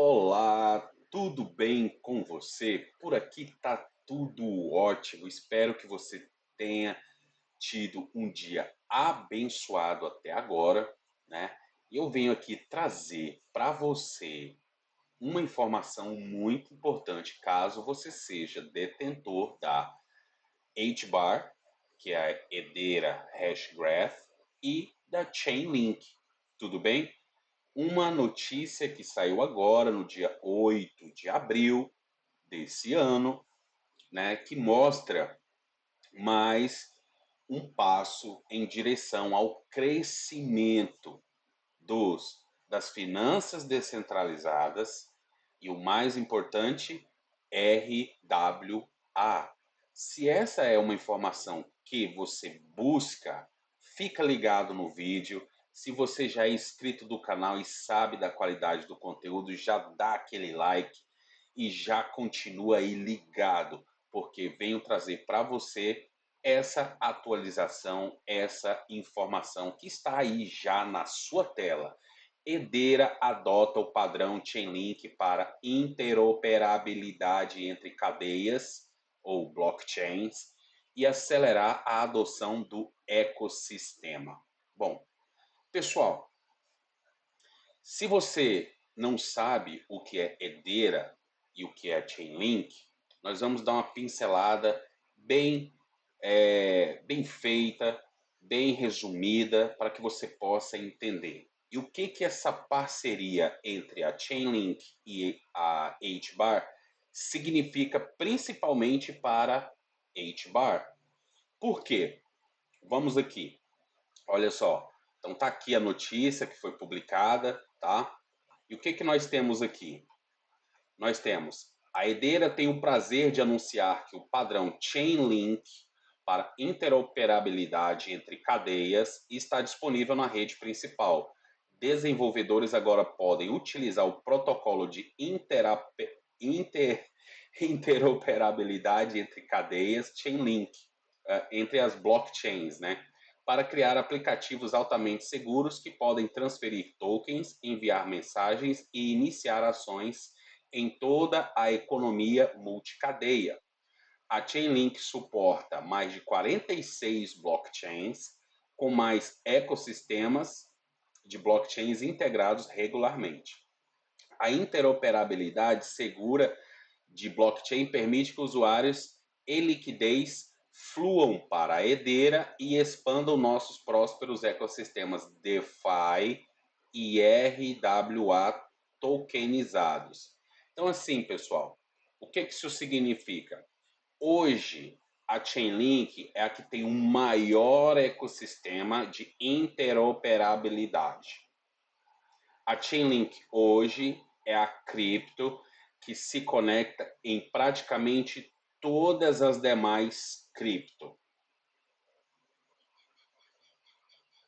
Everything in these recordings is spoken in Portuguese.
Olá, tudo bem com você? Por aqui tá tudo ótimo. Espero que você tenha tido um dia abençoado até agora, né? E eu venho aqui trazer para você uma informação muito importante, caso você seja detentor da HBAR, que é a Hedera Hashgraph, e da Chainlink. Tudo bem? Uma notícia que saiu agora, no dia 8 de abril desse ano, né, que mostra mais um passo em direção ao crescimento das finanças descentralizadas e o mais importante, RWA. Se essa é uma informação que você busca, fica ligado no vídeo. Se você já é inscrito do canal e sabe da qualidade do conteúdo, já dá aquele like e já continua aí ligado, porque venho trazer para você essa atualização, essa informação que está aí já na sua tela. Hedera adota o padrão Chainlink para interoperabilidade entre cadeias ou blockchains e acelerar a adoção do ecossistema. Bom, pessoal, se você não sabe o que é Hedera e o que é Chainlink, nós vamos dar uma pincelada bem, bem feita, bem resumida, para que você possa entender. E o que essa parceria entre a Chainlink e a HBAR significa principalmente para HBAR? Por quê? Vamos aqui. Olha só. Então tá aqui a notícia que foi publicada, tá? E o que nós temos aqui? Nós temos a Hedera tem o prazer de anunciar que o padrão Chainlink para interoperabilidade entre cadeias está disponível na rede principal. Desenvolvedores agora podem utilizar o protocolo de interoperabilidade entre cadeias Chainlink, entre as blockchains, né? Para criar aplicativos altamente seguros que podem transferir tokens, enviar mensagens e iniciar ações em toda a economia multicadeia. A Chainlink suporta mais de 46 blockchains, com mais ecossistemas de blockchains integrados regularmente. A interoperabilidade segura de blockchain permite que usuários e liquidez fluam para a Hedera e expandam nossos prósperos ecossistemas DeFi e RWA tokenizados. Então, assim, pessoal, o que isso significa? Hoje, a Chainlink é a que tem o maior ecossistema de interoperabilidade. A Chainlink hoje é a cripto que se conecta em praticamente todas as demais cripto.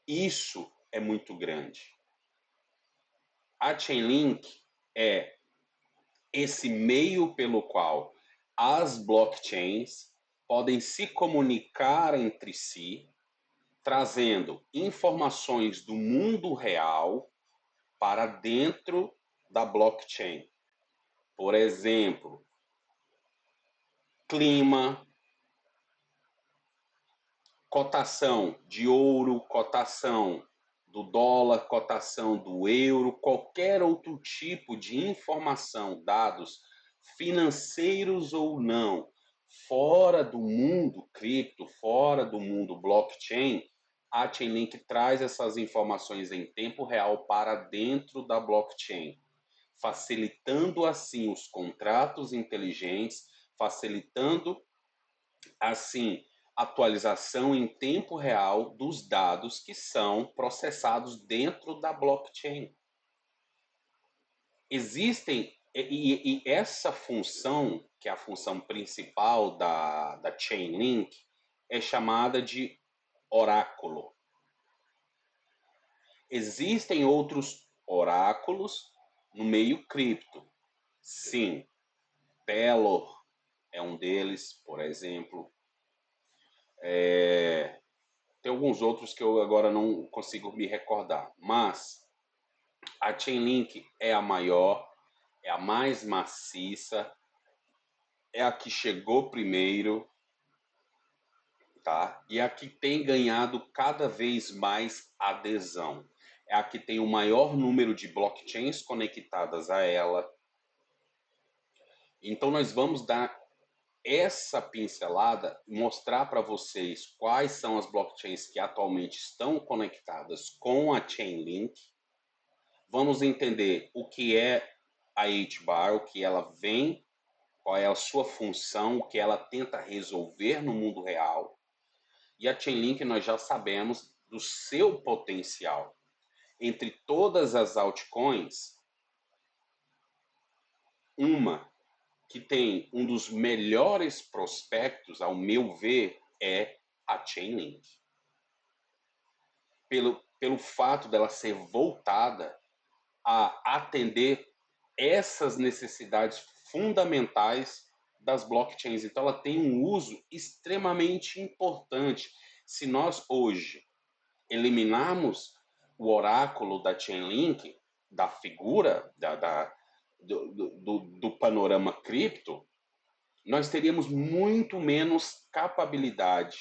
Isso é muito grande. A Chainlink é esse meio pelo qual as blockchains podem se comunicar entre si, trazendo informações do mundo real para dentro da blockchain. Por exemplo, clima, cotação de ouro, cotação do dólar, cotação do euro, qualquer outro tipo de informação, dados financeiros ou não, fora do mundo cripto, fora do mundo blockchain, a Chainlink traz essas informações em tempo real para dentro da blockchain, facilitando assim os contratos inteligentes, facilitando assim atualização em tempo real dos dados que são processados dentro da blockchain. Existem, e essa função, que é a função principal da Chainlink, é chamada de oráculo. Existem outros oráculos no meio cripto. Sim, Pelor é um deles, por exemplo. Tem alguns outros que eu agora não consigo me recordar, mas a Chainlink é a maior, é a mais maciça, é a que chegou primeiro, tá? E a que tem ganhado cada vez mais adesão. É a que tem o maior número de blockchains conectadas a ela. Então nós vamos dar essa pincelada, mostrar para vocês quais são as blockchains que atualmente estão conectadas com a Chainlink. Vamos entender o que é a HBAR, o que ela vem, qual é a sua função, o que ela tenta resolver no mundo real. E a Chainlink nós já sabemos do seu potencial. Entre todas as altcoins, uma que tem um dos melhores prospectos, ao meu ver, é a Chainlink. Pelo fato dela ser voltada a atender essas necessidades fundamentais das blockchains. Então, ela tem um uso extremamente importante. Se nós hoje eliminarmos o oráculo da Chainlink, da figura, do panorama cripto, nós teríamos muito menos capacidade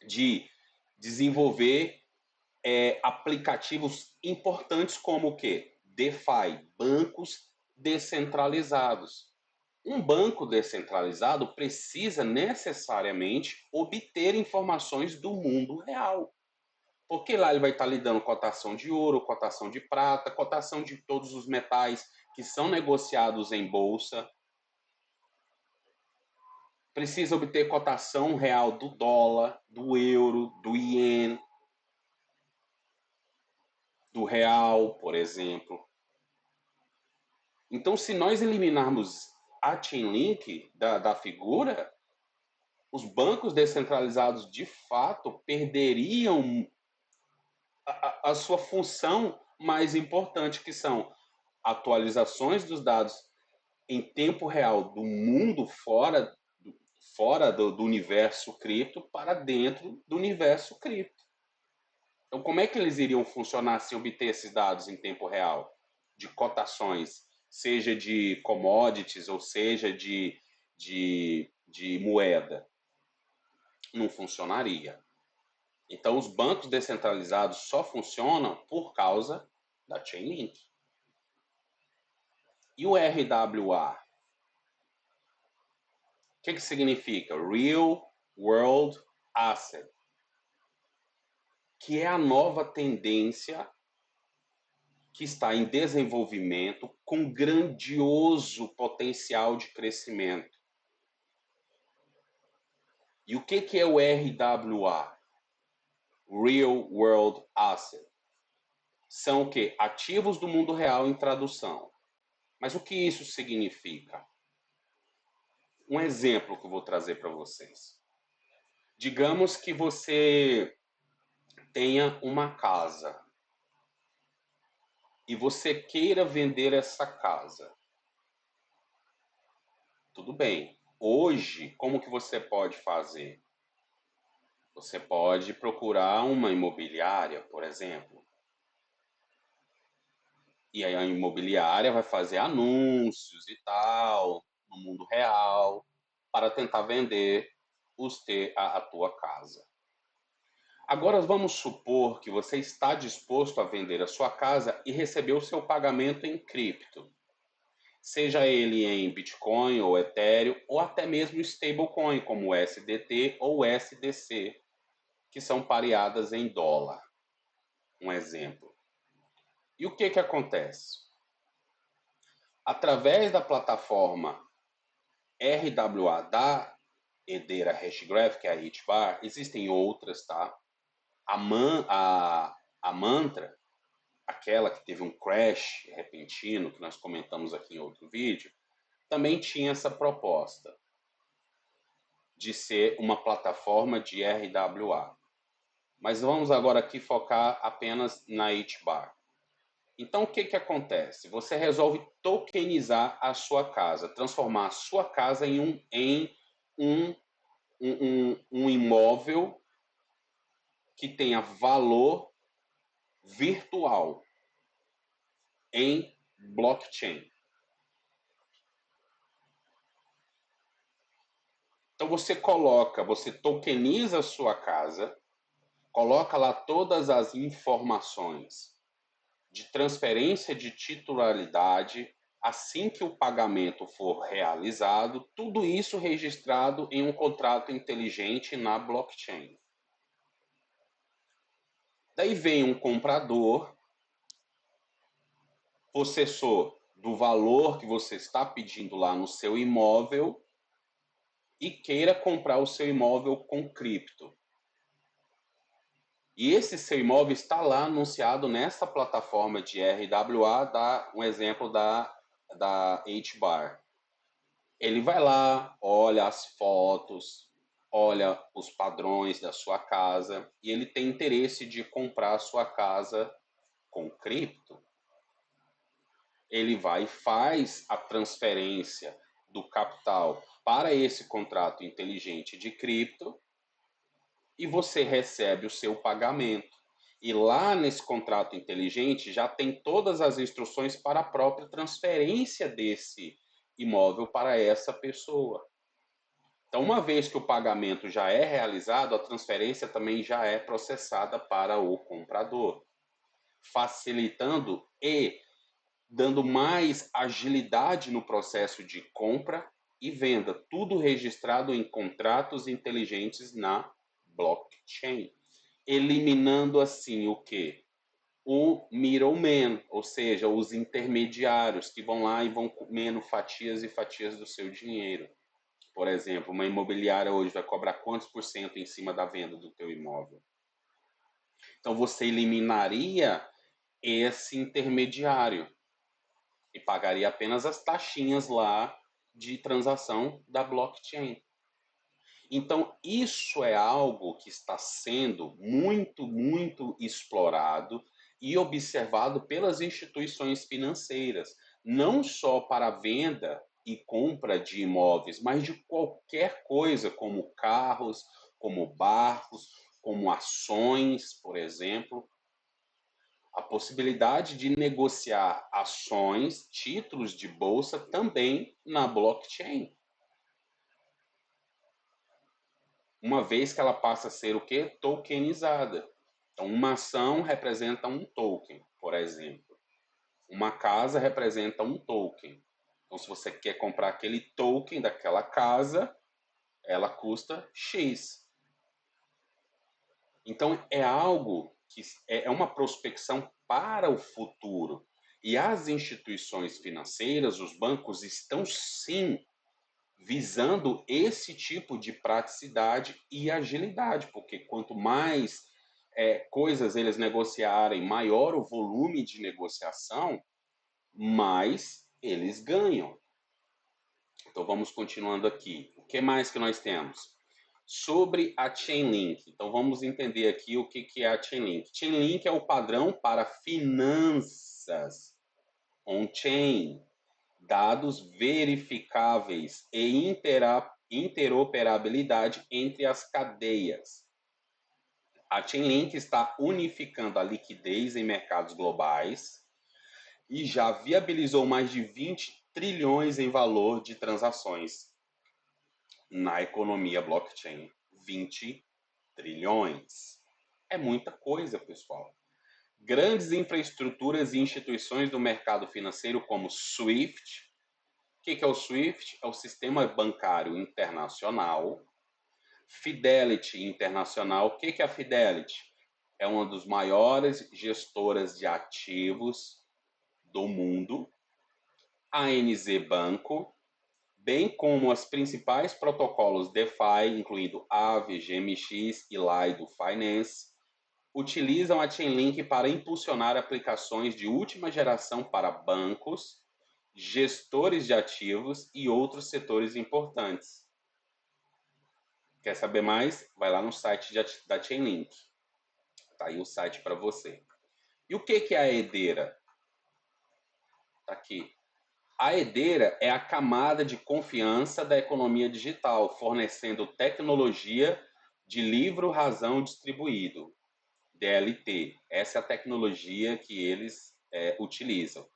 de desenvolver aplicativos importantes como o quê? DeFi, bancos descentralizados. Um banco descentralizado precisa necessariamente obter informações do mundo real. Porque lá ele vai estar lidando com cotação de ouro, cotação de prata, cotação de todos os metais que são negociados em bolsa. Precisa obter cotação real do dólar, do euro, do iene, do real, por exemplo. Então, se nós eliminarmos a Chainlink da figura, os bancos descentralizados de fato perderiam a sua função mais importante, que são atualizações dos dados em tempo real do mundo fora do universo cripto para dentro do universo cripto. Então, como é que eles iriam funcionar se obter esses dados em tempo real? De cotações, seja de commodities ou seja de moeda? Não funcionaria. Então, os bancos descentralizados só funcionam por causa da Chainlink. E o RWA? O que significa? Real World Asset, que é a nova tendência que está em desenvolvimento com grandioso potencial de crescimento. E o que é o RWA? Real World Asset. São o quê? Ativos do mundo real em tradução. Mas o que isso significa? Um exemplo que eu vou trazer para vocês. Digamos que você tenha uma casa e você queira vender essa casa. Tudo bem. Hoje, como que você pode fazer? Você pode procurar uma imobiliária, por exemplo. E aí a imobiliária vai fazer anúncios e tal, no mundo real, para tentar vender a tua casa. Agora vamos supor que você está disposto a vender a sua casa e receber o seu pagamento em cripto. Seja ele em Bitcoin ou Ethereum, ou até mesmo stablecoin, como o SDT ou o SDC, que são pareadas em dólar. Um exemplo. E o que acontece? Através da plataforma RWA da Hedera Hashgraph, que é a HBAR, existem outras, tá? A Mantra, aquela que teve um crash repentino, que nós comentamos aqui em outro vídeo, também tinha essa proposta de ser uma plataforma de RWA. Mas vamos agora aqui focar apenas na HBAR. Então, o que acontece? Você resolve tokenizar a sua casa, transformar a sua casa em um imóvel que tenha valor virtual em blockchain. Então você tokeniza a sua casa, coloca lá todas as informações de transferência de titularidade, assim que o pagamento for realizado, tudo isso registrado em um contrato inteligente na blockchain. Daí vem um comprador, possessor do valor que você está pedindo lá no seu imóvel e queira comprar o seu imóvel com cripto. E esse seu imóvel está lá anunciado nessa plataforma de RWA, dá um exemplo da HBAR. Ele vai lá, olha as fotos, olha os padrões da sua casa e ele tem interesse de comprar a sua casa com cripto. Ele vai e faz a transferência do capital para esse contrato inteligente de cripto e você recebe o seu pagamento. E lá nesse contrato inteligente já tem todas as instruções para a própria transferência desse imóvel para essa pessoa. Então, uma vez que o pagamento já é realizado, a transferência também já é processada para o comprador, facilitando e dando mais agilidade no processo de compra e venda, tudo registrado em contratos inteligentes na blockchain, eliminando assim o que? O middleman, ou seja, os intermediários que vão lá e vão comendo fatias e fatias do seu dinheiro. Por exemplo, uma imobiliária hoje vai cobrar quantos por cento em cima da venda do teu imóvel? Então você eliminaria esse intermediário e pagaria apenas as taxinhas lá de transação da blockchain. Então, isso é algo que está sendo muito, muito explorado e observado pelas instituições financeiras, não só para venda e compra de imóveis, mas de qualquer coisa, como carros, como barcos, como ações, por exemplo. A possibilidade de negociar ações, títulos de bolsa também na blockchain. Uma vez que ela passa a ser o quê? Tokenizada. Então, uma ação representa um token, por exemplo. Uma casa representa um token. Então, se você quer comprar aquele token daquela casa, ela custa X. Então, é algo que é uma prospecção para o futuro. E as instituições financeiras, os bancos, estão sim visando esse tipo de praticidade e agilidade, porque quanto mais coisas eles negociarem, maior o volume de negociação, mais eles ganham. Então vamos continuando aqui. O que mais que nós temos? Sobre a Chainlink. Então vamos entender aqui o que é a Chainlink. Chainlink é o padrão para finanças on-chain, dados verificáveis e interoperabilidade entre as cadeias. A Chainlink está unificando a liquidez em mercados globais e já viabilizou mais de 20 trilhões em valor de transações na economia blockchain. 20 trilhões. É muita coisa, pessoal. Grandes infraestruturas e instituições do mercado financeiro como SWIFT. O que é o SWIFT? É o Sistema Bancário Internacional. Fidelity Internacional. O que é a Fidelity? É uma das maiores gestoras de ativos do mundo. A ANZ Banco, bem como os principais protocolos DeFi, incluindo Aave, GMX e Lido Finance, utilizam a Chainlink para impulsionar aplicações de última geração para bancos, gestores de ativos e outros setores importantes. Quer saber mais? Vai lá no site da Chainlink. Tá aí o site para você. E o que é a Hedera? Tá aqui. A Hedera é a camada de confiança da economia digital, fornecendo tecnologia de livre-razão distribuído, DLT. Essa é a tecnologia que eles utilizam.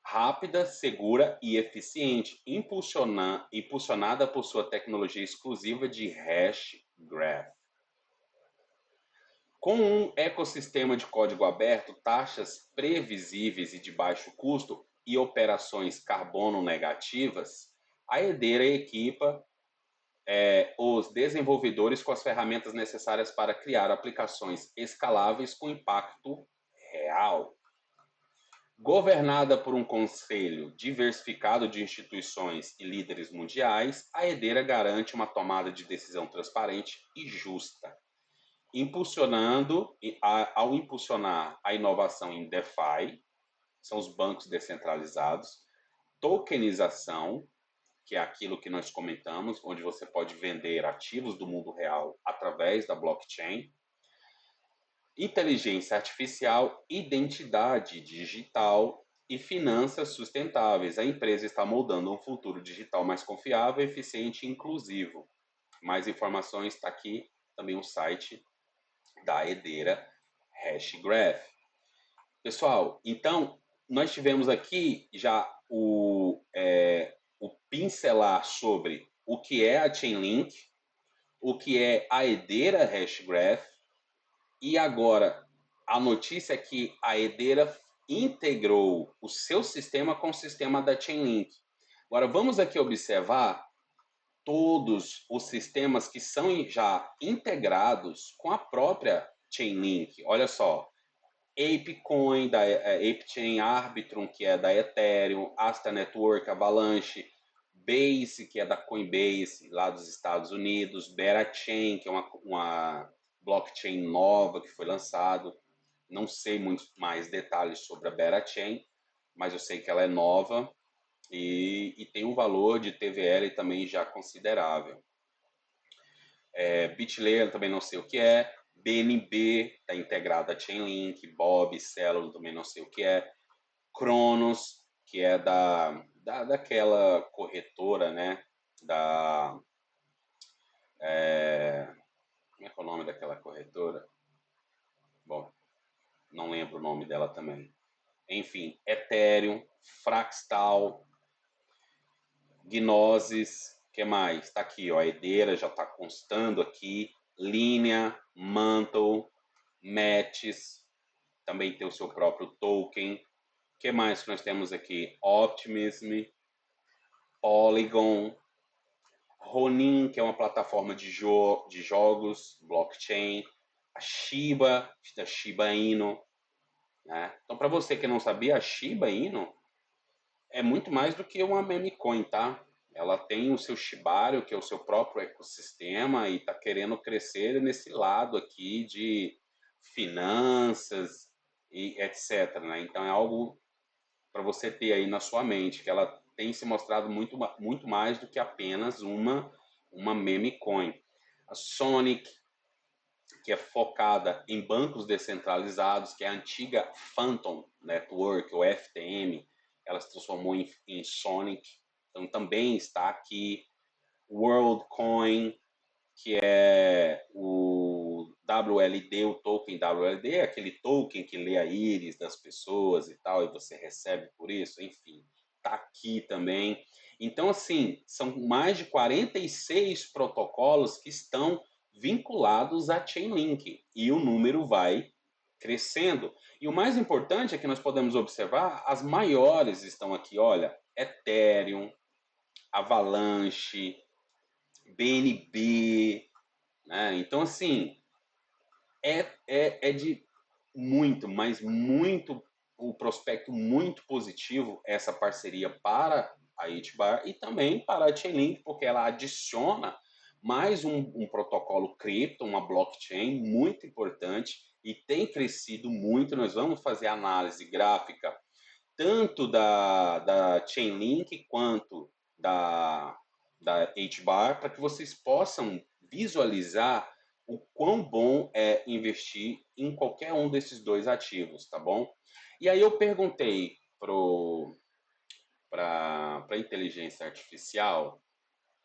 rápida, segura e eficiente, impulsionada por sua tecnologia exclusiva de hash graph. Com um ecossistema de código aberto, taxas previsíveis e de baixo custo e operações carbono negativas, a Hedera equipa os desenvolvedores com as ferramentas necessárias para criar aplicações escaláveis com impacto real. Governada por um conselho diversificado de instituições e líderes mundiais, a Hedera garante uma tomada de decisão transparente e justa, ao impulsionar a inovação em DeFi, são os bancos descentralizados, tokenização, que é aquilo que nós comentamos, onde você pode vender ativos do mundo real através da blockchain, inteligência artificial, identidade digital e finanças sustentáveis. A empresa está moldando um futuro digital mais confiável, eficiente e inclusivo. Mais informações está aqui também o site da Hedera Hashgraph. Pessoal, então nós tivemos aqui já o pincelar sobre o que é a Chainlink, o que é a Hedera Hashgraph, e agora a notícia é que a Hedera integrou o seu sistema com o sistema da Chainlink. Agora vamos aqui observar todos os sistemas que são já integrados com a própria Chainlink. Olha só, ApeCoin, da ApeChain, Arbitrum, que é da Ethereum, Asta Network, Avalanche, Base, que é da Coinbase, lá dos Estados Unidos, Berachain, que é uma blockchain nova que foi lançado. Não sei muito mais detalhes sobre a Berachain, mas eu sei que ela é nova e tem um valor de TVL também já considerável. BitLayer também não sei o que é, BNB está integrada a Chainlink, Bob, Celo também não sei o que é, Cronos, que é daquela corretora, né, como é que é o nome daquela corretora? Bom, não lembro o nome dela também. Enfim, Ethereum, Fractal, Gnosis, que mais? Está aqui, ó, a Hedera já está constando aqui, Linea, Mantle, Metis, também tem o seu próprio token. O que mais que nós temos aqui? Optimism, Polygon, Ronin, que é uma plataforma de jogos, blockchain, a Shiba, da Shiba Inu. Né? Então, para você que não sabia, a Shiba Inu é muito mais do que uma meme coin, tá? Ela tem o seu Shibarium, que é o seu próprio ecossistema, e está querendo crescer nesse lado aqui de finanças e etc. Né? Então é algo para você ter aí na sua mente, que ela tem se mostrado muito mais do que apenas uma meme coin. A Sonic, que é focada em bancos descentralizados, que é a antiga Phantom Network, ou FTM, ela se transformou em Sonic, então também está aqui. WorldCoin, que é o WLD, o token WLD, é aquele token que lê a íris das pessoas e tal, e você recebe por isso, enfim, tá aqui também. Então, assim, são mais de 46 protocolos que estão vinculados à Chainlink, e o número vai crescendo. E o mais importante é que nós podemos observar, as maiores estão aqui, olha, Ethereum, Avalanche, BNB, né? Então, assim, é de muito, mas muito, o prospecto muito positivo essa parceria para a HBAR e também para a Chainlink, porque ela adiciona mais um protocolo cripto, uma blockchain muito importante e tem crescido muito. Nós vamos fazer análise gráfica tanto da Chainlink quanto da HBAR para que vocês possam visualizar o quão bom é investir em qualquer um desses dois ativos, tá bom? E aí eu perguntei para a inteligência artificial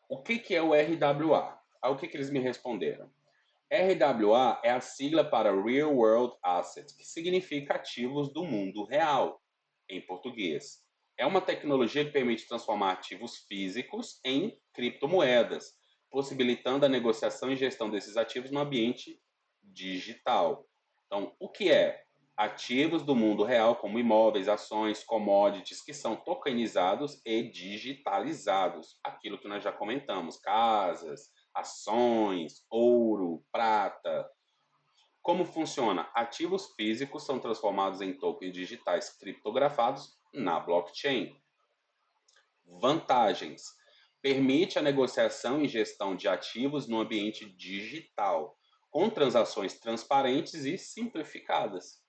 o que é o RWA. Aí o que eles me responderam? RWA é a sigla para Real World Assets, que significa ativos do mundo real, em português. É uma tecnologia que permite transformar ativos físicos em criptomoedas, possibilitando a negociação e gestão desses ativos no ambiente digital. Então, o que é? Ativos do mundo real, como imóveis, ações, commodities, que são tokenizados e digitalizados. Aquilo que nós já comentamos: casas, ações, ouro, prata. Como funciona? Ativos físicos são transformados em tokens digitais criptografados na blockchain. Vantagens: permite a negociação e gestão de ativos no ambiente digital, com transações transparentes e simplificadas.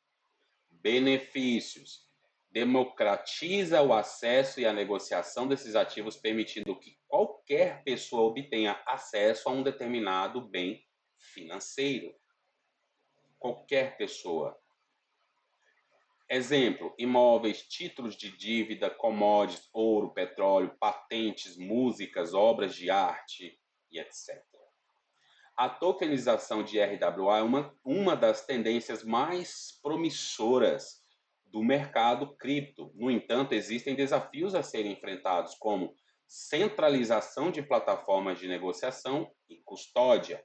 Benefícios: democratiza o acesso e a negociação desses ativos, permitindo que qualquer pessoa obtenha acesso a um determinado bem financeiro. Qualquer pessoa. Exemplo: imóveis, títulos de dívida, commodities, ouro, petróleo, patentes, músicas, obras de arte e etc. A tokenização de RWA é uma das tendências mais promissoras do mercado cripto. No entanto, existem desafios a serem enfrentados, como centralização de plataformas de negociação e custódia,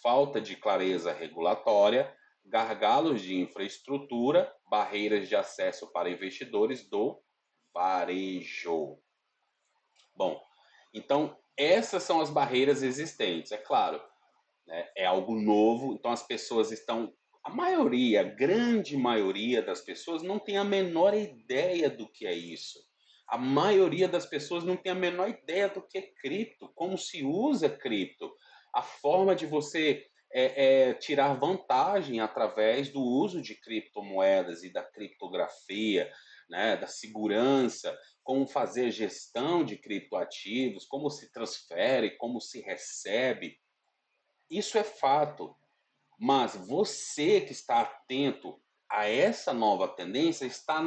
falta de clareza regulatória, gargalos de infraestrutura, barreiras de acesso para investidores do varejo. Bom, então essas são as barreiras existentes. É claro, né, é algo novo, então as pessoas estão, a maioria, a grande maioria das pessoas não tem a menor ideia do que é isso. A maioria das pessoas não tem a menor ideia do que é cripto, como se usa cripto, a forma de você tirar vantagem através do uso de criptomoedas e da criptografia, né, da segurança, como fazer gestão de criptoativos, como se transfere, como se recebe. Isso é fato, mas você que está atento a essa nova tendência está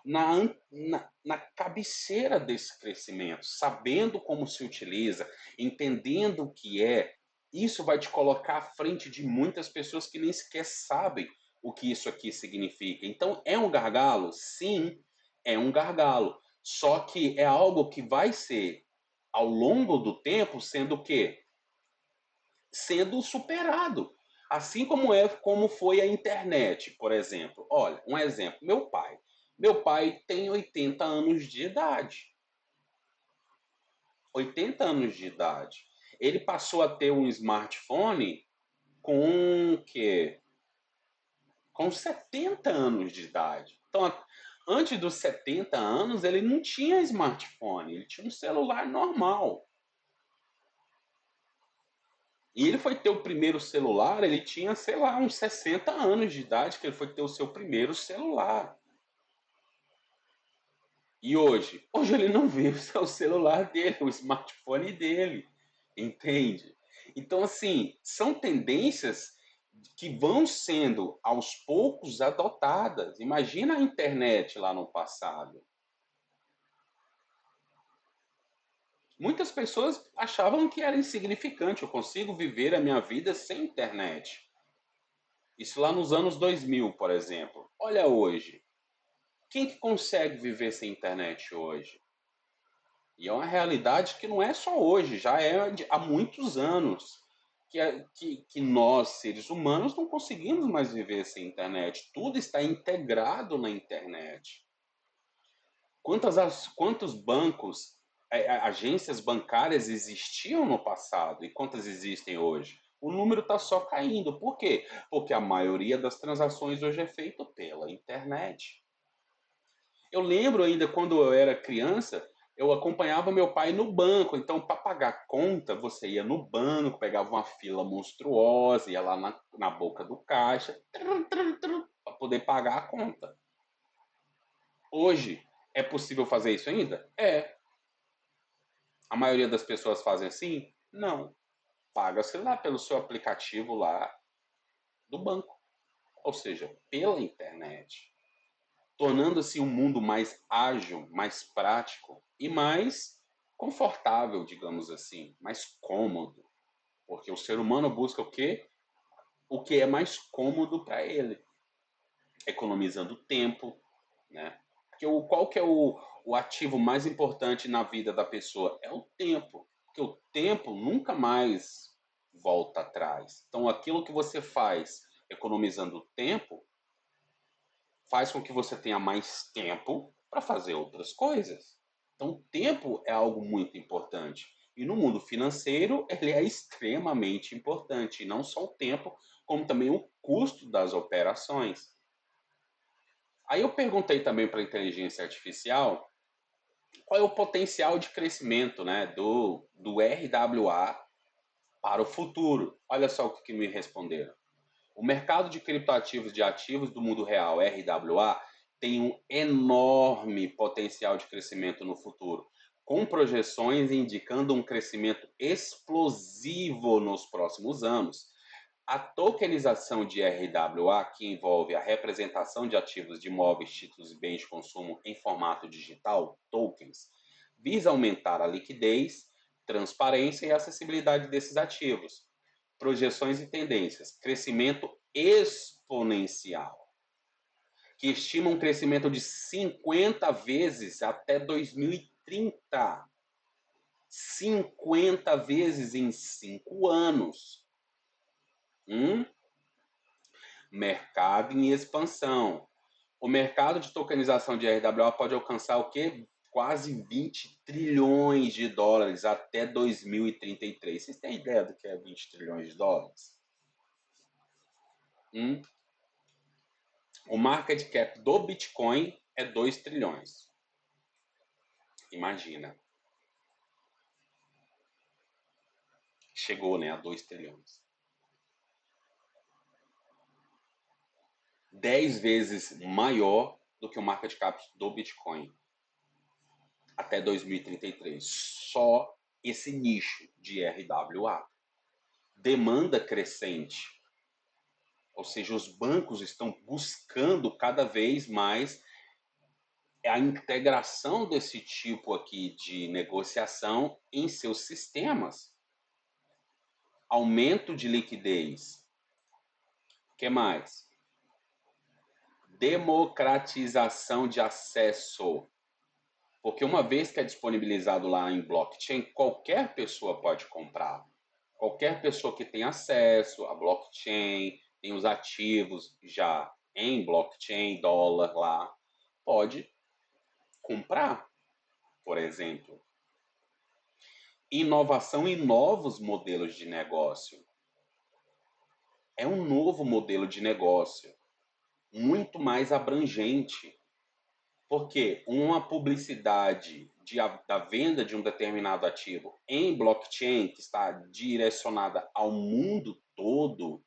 na cabeceira desse crescimento, sabendo como se utiliza, entendendo o que é. Isso vai te colocar à frente de muitas pessoas que nem sequer sabem o que isso aqui significa. Então, é um gargalo? Sim, é um gargalo. Só que é algo que vai ser, ao longo do tempo, sendo o quê? Sendo superado. Assim como foi a internet, por exemplo. Olha, um exemplo, meu pai. Meu pai tem 80 anos de idade. 80 anos de idade. Ele passou a ter um smartphone com o quê? Com 70 anos de idade. Então, antes dos 70 anos, ele não tinha smartphone, ele tinha um celular normal. E ele foi ter o primeiro celular, ele tinha, sei lá, uns 60 anos de idade que ele foi ter o seu primeiro celular. E hoje? Hoje ele não vê o celular dele, o smartphone dele. Entende? Então, assim, são tendências que vão sendo aos poucos adotadas. Imagina a internet lá no passado. Muitas pessoas achavam que era insignificante. Eu consigo viver a minha vida sem internet. Isso lá nos anos 2000, por exemplo. Olha hoje. Quem que consegue viver sem internet hoje? E é uma realidade que não é só hoje, já é há muitos anos que nós, seres humanos, não conseguimos mais viver sem internet. Tudo está integrado na internet. Quantos bancos, agências bancárias existiam no passado e quantas existem hoje? O número está só caindo. Por quê? Porque a maioria das transações hoje é feita pela internet. Eu lembro ainda quando eu era criança, eu acompanhava meu pai no banco. Então, para pagar conta, você ia no banco, pegava uma fila monstruosa, ia lá na boca do caixa, para poder pagar a conta. Hoje, é possível fazer isso ainda? É. A maioria das pessoas fazem assim? Não. Paga, sei lá, pelo seu aplicativo lá do banco. Ou seja, pela internet. Tornando-se um mundo mais ágil, mais prático e mais confortável, digamos assim, mais cômodo. Porque o ser humano busca o quê? O que é mais cômodo para ele, economizando tempo, né? Porque qual que é o ativo mais importante na vida da pessoa é o tempo, porque o tempo nunca mais volta atrás. Então, aquilo que você faz economizando tempo, faz com que você tenha mais tempo para fazer outras coisas. Então, tempo é algo muito importante. E no mundo financeiro, ele é extremamente importante. E não só o tempo, como também o custo das operações. Aí eu perguntei também para a inteligência artificial qual é o potencial de crescimento, né, do RWA para o futuro. Olha só o que me responderam. O mercado de criptoativos de ativos do mundo real, RWA, tem um enorme potencial de crescimento no futuro, com projeções indicando um crescimento explosivo nos próximos anos. A tokenização de RWA, que envolve a representação de ativos de imóveis, títulos e bens de consumo em formato digital, tokens, visa aumentar a liquidez, transparência e acessibilidade desses ativos. Projeções e tendências: crescimento exponencial, que estima um crescimento de 50 vezes até 2030. 50 vezes em 5 anos. Mercado em expansão. O mercado de tokenização de RWA pode alcançar o quê? Quase 20 trilhões de dólares até 2033. Vocês têm ideia do que é 20 trilhões de dólares? O market cap do Bitcoin é 2 trilhões. Imagina. Chegou, né, a 2 trilhões. 10 vezes maior do que o market cap do Bitcoin até 2033. Só esse nicho de RWA. Demanda crescente. Ou seja, os bancos estão buscando cada vez mais a integração desse tipo aqui de negociação em seus sistemas. Aumento de liquidez. O que mais? Democratização de acesso. Porque uma vez que é disponibilizado lá em blockchain, qualquer pessoa pode comprar. Qualquer pessoa que tem acesso a blockchain, tem os ativos já em blockchain, dólar lá, pode comprar, por exemplo. Inovação em novos modelos de negócio. É um novo modelo de negócio, muito mais abrangente. Porque uma publicidade da venda de um determinado ativo em blockchain, que está direcionada ao mundo todo,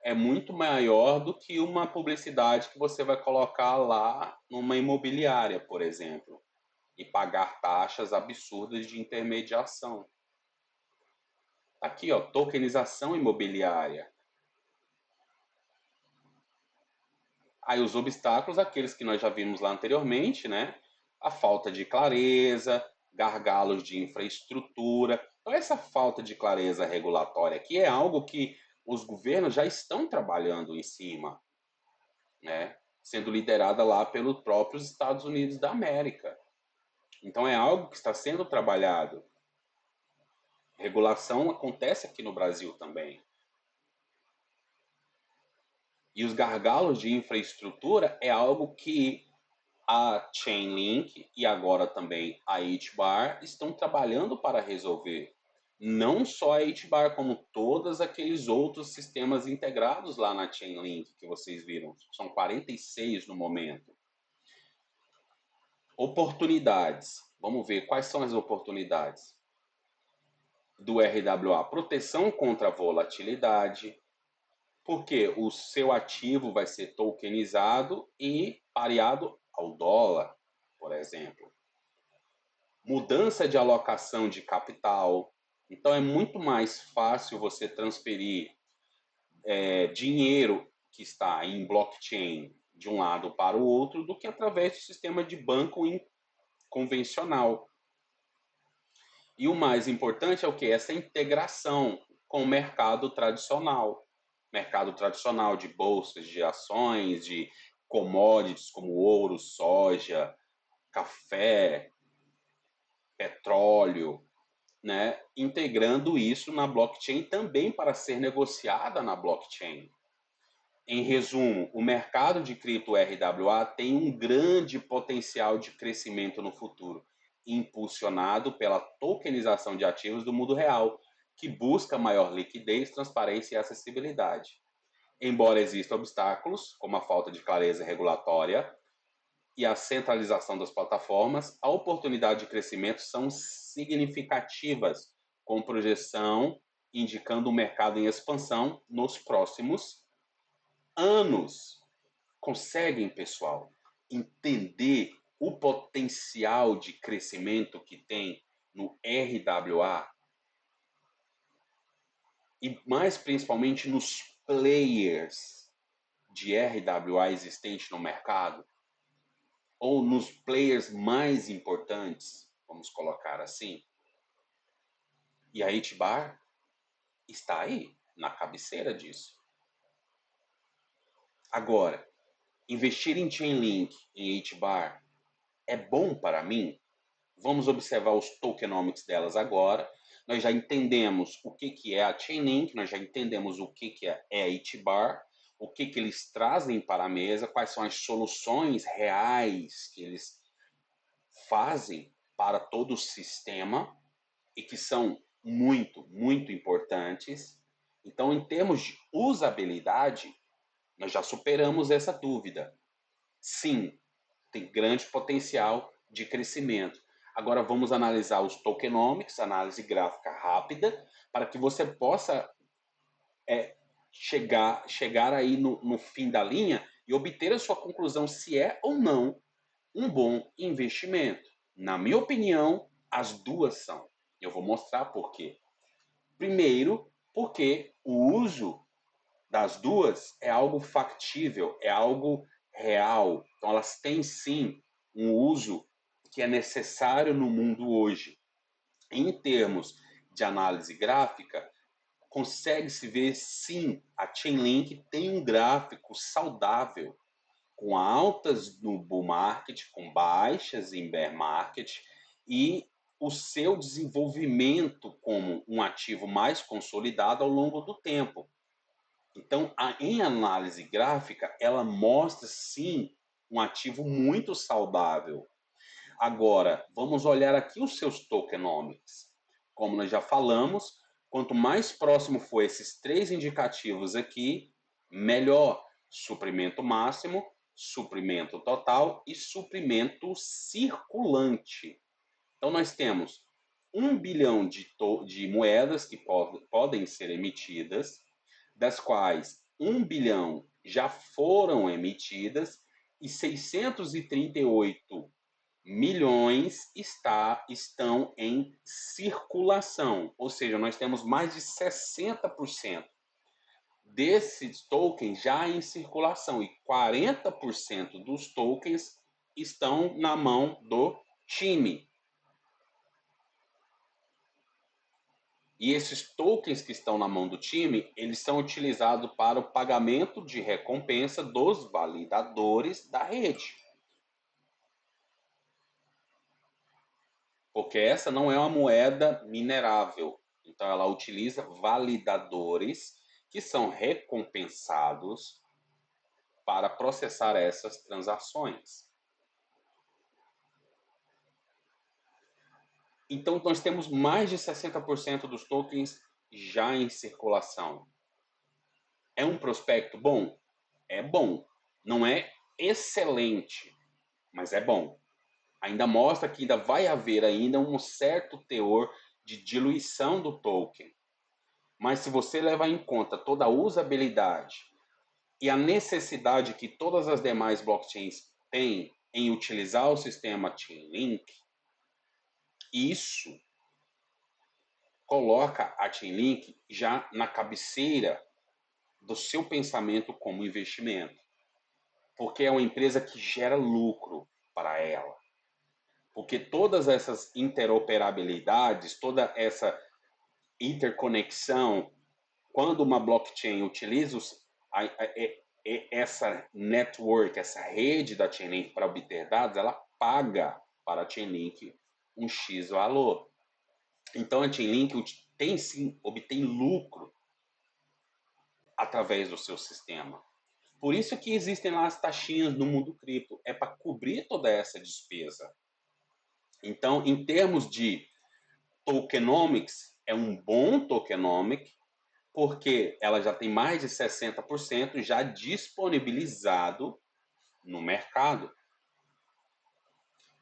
é muito maior do que uma publicidade que você vai colocar lá numa imobiliária, por exemplo, e pagar taxas absurdas de intermediação. Aqui, ó, tokenização imobiliária. Aí os obstáculos, aqueles que nós já vimos lá anteriormente, né? A falta de clareza, gargalos de infraestrutura. Então, essa falta de clareza regulatória aqui é algo que os governos já estão trabalhando em cima, né? Sendo liderada lá pelos próprios Estados Unidos da América. Então, é algo que está sendo trabalhado. Regulação acontece aqui no Brasil também. E os gargalos de infraestrutura é algo que a Chainlink e agora também a HBAR estão trabalhando para resolver. Não só a HBAR, como todos aqueles outros sistemas integrados lá na Chainlink que vocês viram. São 46 no momento. Oportunidades. Vamos ver quais são as oportunidades do RWA. Proteção contra volatilidade, porque o seu ativo vai ser tokenizado e pareado ao dólar, por exemplo. Mudança de alocação de capital. Então é muito mais fácil você transferir dinheiro que está em blockchain de um lado para o outro do que através do sistema de banco convencional. E o mais importante é o que? Essa integração com o mercado tradicional. Mercado tradicional de bolsas, de ações, de commodities como ouro, soja, café, petróleo, né? Integrando isso na blockchain também para ser negociada na blockchain. Em resumo, o mercado de cripto RWA tem um grande potencial de crescimento no futuro, impulsionado pela tokenização de ativos do mundo real, que busca maior liquidez, transparência e acessibilidade. Embora existam obstáculos, como a falta de clareza regulatória e a centralização das plataformas, a oportunidade de crescimento são significativas, com projeção indicando um mercado em expansão nos próximos anos. Conseguem, pessoal, entender o potencial de crescimento que tem no RWA e mais principalmente nos players de RWA existentes no mercado, ou nos players mais importantes, vamos colocar assim. E a Itibar está aí, na cabeceira disso. Agora, investir em Chainlink, em Itibar, é bom para mim? Vamos observar os tokenomics delas agora. Nós já entendemos o que é a Chainlink, nós já entendemos o que é a Itibar, o que eles trazem para a mesa, quais são as soluções reais que eles fazem para todo o sistema e que são muito, muito importantes. Então, em termos de usabilidade, nós já superamos essa dúvida. Sim, tem grande potencial de crescimento. Agora vamos analisar os tokenomics, análise gráfica rápida, para que você possa chegar aí no fim da linha e obter a sua conclusão se é ou não um bom investimento. Na minha opinião, as duas são. Eu vou mostrar por quê. Primeiro, porque o uso das duas é algo factível, é algo real. Então, elas têm sim um uso que é necessário no mundo hoje. Em termos de análise gráfica, consegue-se ver sim, a Chainlink tem um gráfico saudável, com altas no bull market, com baixas em bear market, e o seu desenvolvimento como um ativo mais consolidado ao longo do tempo. Então, em análise gráfica, ela mostra sim um ativo muito saudável. Agora, vamos olhar aqui os seus tokenomics. Como nós já falamos, quanto mais próximo for esses três indicativos aqui, melhor. Suprimento máximo, suprimento total e suprimento circulante. Então, nós temos 1 bilhão de moedas que podem ser emitidas, das quais 1 bilhão já foram emitidas e 638 milhões estão em circulação. Ou seja, nós temos mais de 60% desses tokens já em circulação e 40% dos tokens estão na mão do time. E esses tokens que estão na mão do time, eles são utilizados para o pagamento de recompensa dos validadores da rede. Porque essa não é uma moeda minerável. Então ela utiliza validadores que são recompensados para processar essas transações. Então nós temos mais de 60% dos tokens já em circulação. É um prospecto bom? É bom. Não é excelente, mas é bom. Ainda mostra que ainda vai haver ainda um certo teor de diluição do token. Mas se você levar em conta toda a usabilidade e a necessidade que todas as demais blockchains têm em utilizar o sistema Chainlink, isso coloca a Chainlink já na cabeceira do seu pensamento como investimento, porque é uma empresa que gera lucro para ela. Porque todas essas interoperabilidades, toda essa interconexão, quando uma blockchain utiliza essa network, essa rede da Chainlink para obter dados, ela paga para a Chainlink um X valor. Então a Chainlink obtém lucro através do seu sistema. Por isso que existem lá as taxinhas no mundo cripto, é para cobrir toda essa despesa. Então, em termos de tokenomics, é um bom tokenomic, porque ela já tem mais de 60% já disponibilizado no mercado.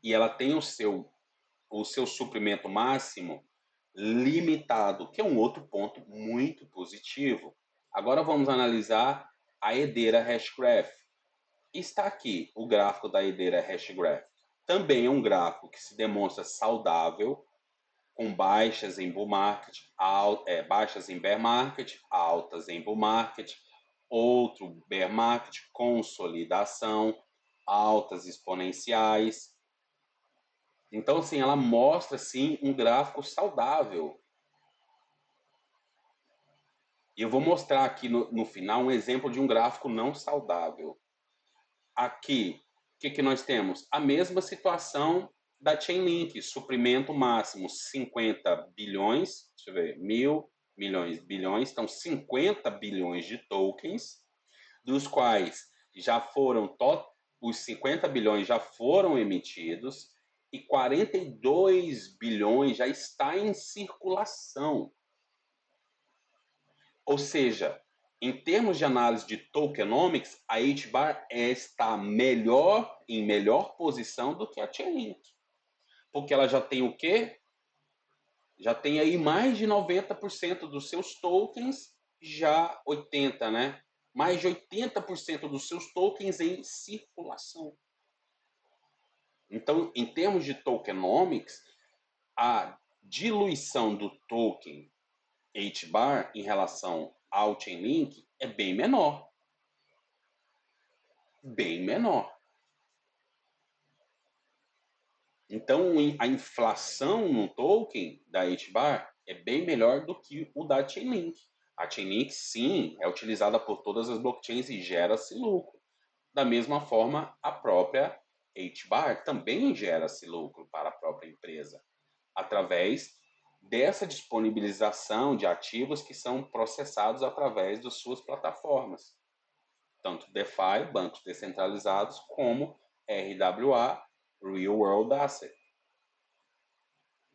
E ela tem o seu suprimento máximo limitado, que é um outro ponto muito positivo. Agora vamos analisar a Hedera Hashgraph. Está aqui o gráfico da Hedera Hashgraph. Também é um gráfico que se demonstra saudável, com baixas em bull market, baixas em bear market, altas em bull market, outro bear market, consolidação, altas exponenciais. Então, assim, ela mostra, sim, um gráfico saudável. E eu vou mostrar aqui no final um exemplo de um gráfico não saudável. Aqui, o que nós temos? A mesma situação da Chainlink, suprimento máximo 50 bilhões, deixa eu ver, 1.000 milhões, bilhões, então 50 bilhões de tokens, dos quais já foram, os 50 bilhões já foram emitidos e 42 bilhões já está em circulação. Ou seja, em termos de análise de tokenomics, a HBAR está em melhor posição do que a Chainlink. Porque ela já tem o quê? Já tem aí mais de 90% dos seus tokens, já 80%, né? Mais de 80% dos seus tokens em circulação. Então, em termos de tokenomics, a diluição do token HBAR em relação ao Chainlink é bem menor. Bem menor. Então, a inflação no token da HBAR é bem melhor do que o da Chainlink. A Chainlink, sim, é utilizada por todas as blockchains e gera-se lucro. Da mesma forma, a própria HBAR também gera-se lucro para a própria empresa, através dessa disponibilização de ativos que são processados através das suas plataformas. Tanto DeFi, bancos descentralizados, como RWA, Real World Asset.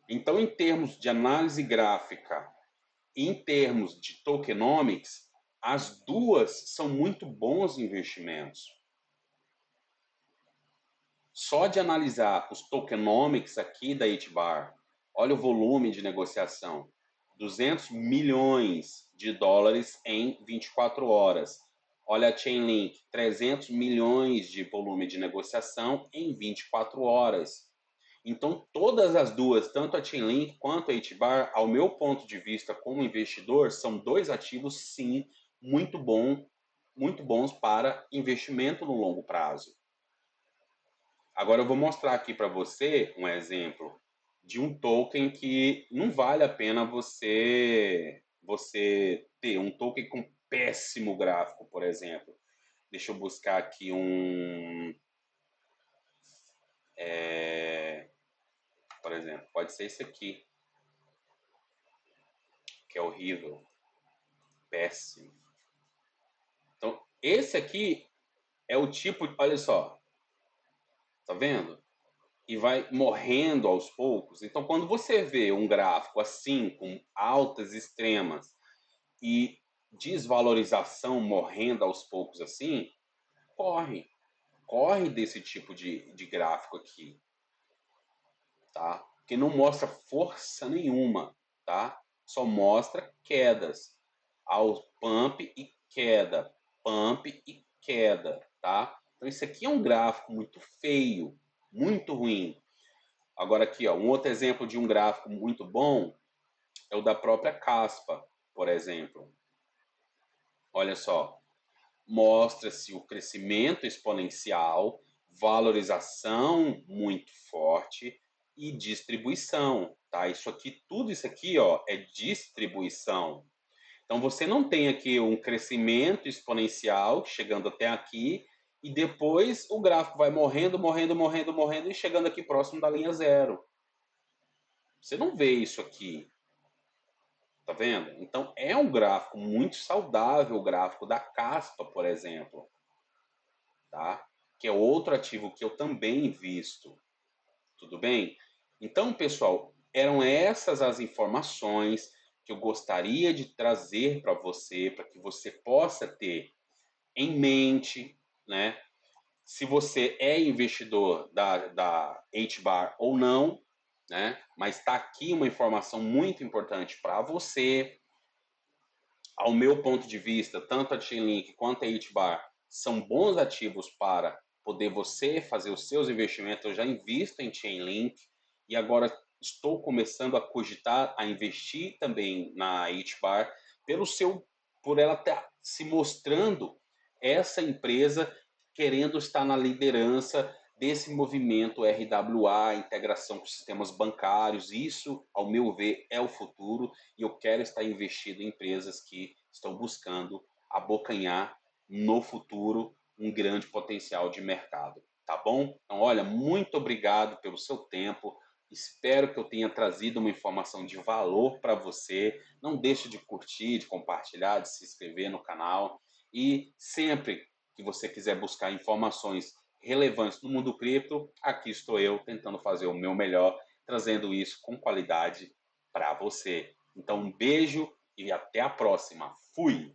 Então, em termos de análise gráfica, em termos de tokenomics, as duas são muito bons investimentos. Só de analisar os tokenomics aqui da HBAR, olha o volume de negociação, 200 milhões de dólares em 24 horas. Olha a Chainlink, 300 milhões de volume de negociação em 24 horas. Então, todas as duas, tanto a Chainlink quanto a HBAR, ao meu ponto de vista como investidor, são dois ativos, sim, muito bons para investimento no longo prazo. Agora eu vou mostrar aqui para você um exemplo de um token que não vale a pena você ter um token com péssimo gráfico, por exemplo. Deixa eu buscar aqui por exemplo, pode ser esse aqui, que é horrível, péssimo. Então, esse aqui é o tipo, olha só, tá vendo? E vai morrendo aos poucos. Então, quando você vê um gráfico assim, com altas extremas e desvalorização morrendo aos poucos assim, corre desse tipo de gráfico aqui, tá? Que não mostra força nenhuma, tá? Só mostra quedas, ao pump e queda, tá? Então isso aqui é um gráfico muito feio, muito ruim. Agora aqui, ó, um outro exemplo de um gráfico muito bom é o da própria Caspa, por exemplo. Olha só, mostra-se o crescimento exponencial, valorização muito forte e distribuição, tá? Tudo isso aqui, ó, é distribuição. Então você não tem aqui um crescimento exponencial chegando até aqui e depois o gráfico vai morrendo, morrendo, morrendo, morrendo e chegando aqui próximo da linha zero. Você não vê isso aqui, tá vendo? Então é um gráfico muito saudável, o gráfico da Caspa, por exemplo, tá? Que é outro ativo que eu também invisto. Tudo bem? Então, pessoal, eram essas as informações que eu gostaria de trazer para você, para que você possa ter em mente, né? Se você é investidor da HBAR ou não, né? Mas está aqui uma informação muito importante para você. Ao meu ponto de vista, tanto a Chainlink quanto a HBAR são bons ativos para poder você fazer os seus investimentos. Eu já invisto em Chainlink e agora estou começando a cogitar a investir também na HBAR por ela estar se mostrando essa empresa querendo estar na liderança desse movimento RWA, integração com sistemas bancários. Isso, ao meu ver, é o futuro e eu quero estar investido em empresas que estão buscando abocanhar no futuro um grande potencial de mercado, tá bom? Então, olha, muito obrigado pelo seu tempo. Espero que eu tenha trazido uma informação de valor para você. Não deixe de curtir, de compartilhar, de se inscrever no canal. E sempre que você quiser buscar informações relevantes no mundo cripto, aqui estou eu tentando fazer o meu melhor, trazendo isso com qualidade para você. Então, um beijo e até a próxima. Fui!